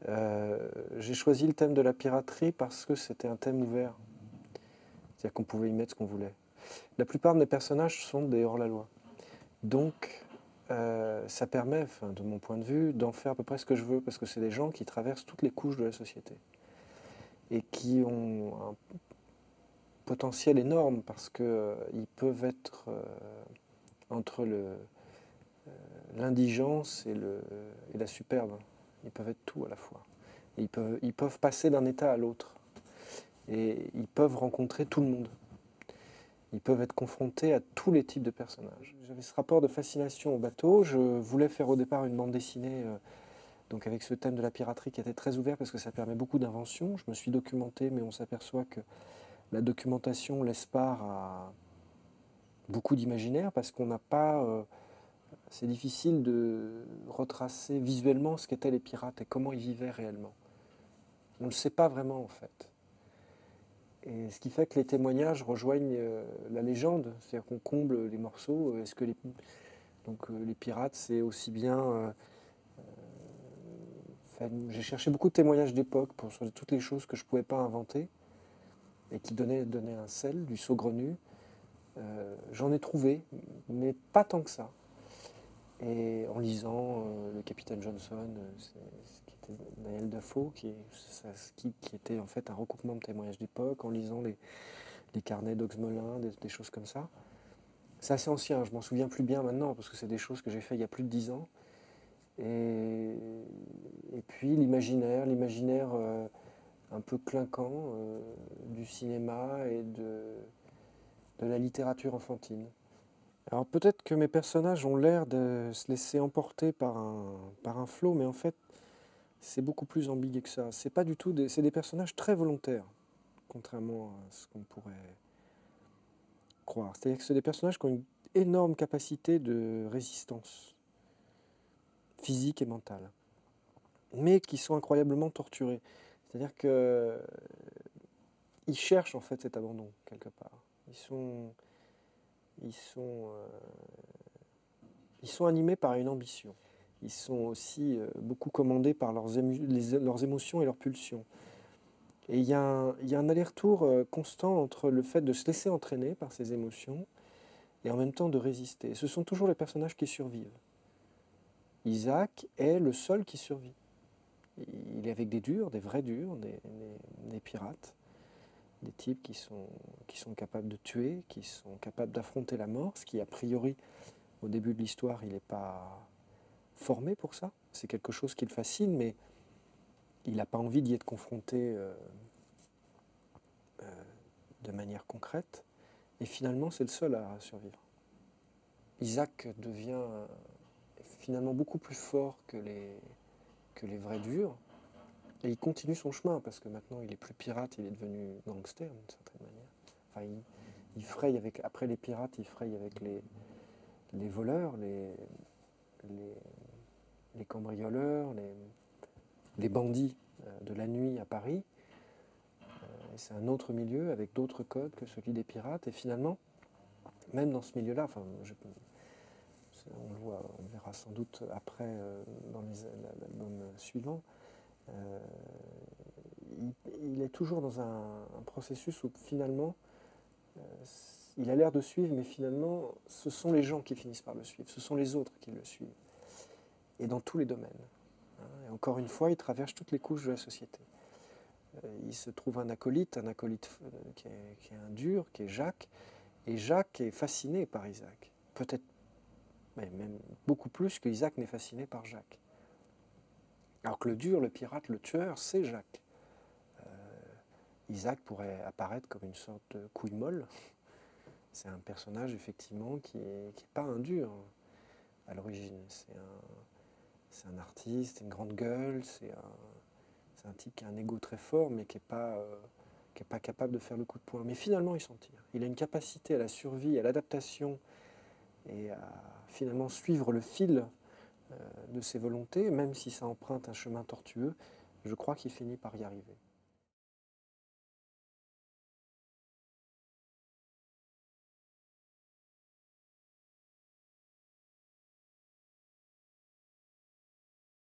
J'ai choisi le thème de la piraterie parce que c'était un thème ouvert. C'est-à-dire qu'on pouvait y mettre ce qu'on voulait. La plupart de mes personnages sont des hors-la-loi. Donc, ça permet, enfin, de mon point de vue, d'en faire à peu près ce que je veux, parce que c'est des gens qui traversent toutes les couches de la société et qui ont un potentiel énorme parce qu'ils peuvent être entre l'indigence et la superbe. Ils peuvent être tout à la fois. Et ils peuvent passer d'un état à l'autre. Et ils peuvent rencontrer tout le monde. Ils peuvent être confrontés à tous les types de personnages. J'avais ce rapport de fascination au bateau. Je voulais faire au départ une bande dessinée donc avec ce thème de la piraterie qui était très ouvert parce que ça permet beaucoup d'invention. Je me suis documenté, mais on s'aperçoit que la documentation laisse part à beaucoup d'imaginaire parce qu'on n'a pas... c'est difficile de retracer visuellement ce qu'étaient les pirates et comment ils vivaient réellement. On ne le sait pas vraiment en fait. Et ce qui fait que les témoignages rejoignent la légende, c'est-à-dire qu'on comble les morceaux. Est-ce que les pirates, c'est aussi bien... j'ai cherché beaucoup de témoignages d'époque sur toutes les choses que je ne pouvais pas inventer et qui donnaient un sel, du saugrenu. J'en ai trouvé, mais pas tant que ça. Et en lisant le Capitaine Johnson, qui était Daniel Defoe, qui était en fait un recoupement de témoignages d'époque, en lisant les carnets d'Oxmelin, des choses comme ça. C'est assez ancien, je m'en souviens plus bien maintenant, parce que c'est des choses que j'ai fait il y a plus de 10 ans. Et, et puis l'imaginaire un peu clinquant du cinéma et de la littérature enfantine. Alors peut-être que mes personnages ont l'air de se laisser emporter par un flot, mais en fait c'est beaucoup plus ambigu que ça. C'est pas du tout c'est des personnages très volontaires, contrairement à ce qu'on pourrait croire. C'est-à-dire que c'est des personnages qui ont une énorme capacité de résistance physique et mentale, mais qui sont incroyablement torturés. C'est-à-dire que ils cherchent en fait cet abandon quelque part. Ils sont, euh, ils sont animés par une ambition. Ils sont aussi beaucoup commandés par leurs émotions et leurs pulsions. Et il y a un aller-retour constant entre le fait de se laisser entraîner par ces émotions et en même temps de résister. Ce sont toujours les personnages qui survivent. Isaac est le seul qui survit. Il est avec des durs, des vrais durs, des pirates, des types qui sont capables de tuer, qui sont capables d'affronter la mort, ce qui a priori, au début de l'histoire, il n'est pas formé pour ça. C'est quelque chose qui le fascine, mais il n'a pas envie d'y être confronté de manière concrète. Et finalement, c'est le seul à survivre. Isaac devient finalement beaucoup plus fort que les vrais durs. Et il continue son chemin, parce que maintenant, il est plus pirate, il est devenu gangster, d'une certaine manière. Enfin, il fraye avec, après les pirates, il fraye avec les voleurs, les, les cambrioleurs, les bandits de la nuit à Paris. C'est un autre milieu avec d'autres codes que celui des pirates. Et finalement, même dans ce milieu-là, enfin, on le voit, on le verra sans doute après dans l'album suivant, euh, il est toujours dans un processus où finalement, euh, il a l'air de suivre, mais finalement, ce sont les gens qui finissent par le suivre, ce sont les autres qui le suivent. Et dans tous les domaines. Et encore une fois, il traverse toutes les couches de la société. Il se trouve un acolyte qui est un dur, qui est Jacques, et Jacques est fasciné par Isaac. Peut-être même beaucoup plus que Isaac n'est fasciné par Jacques. Alors que le dur, le pirate, le tueur, c'est Jacques. Isaac pourrait apparaître comme une sorte de couille molle. C'est un personnage effectivement qui est pas un dur à l'origine. C'est un artiste, une grande gueule, c'est un type qui a un ego très fort mais qui est pas capable de faire le coup de poing. Mais finalement il s'en tire. Il a une capacité à la survie, à l'adaptation et à finalement suivre le fil de ses volontés, même si ça emprunte un chemin tortueux. Je crois qu'il finit par y arriver.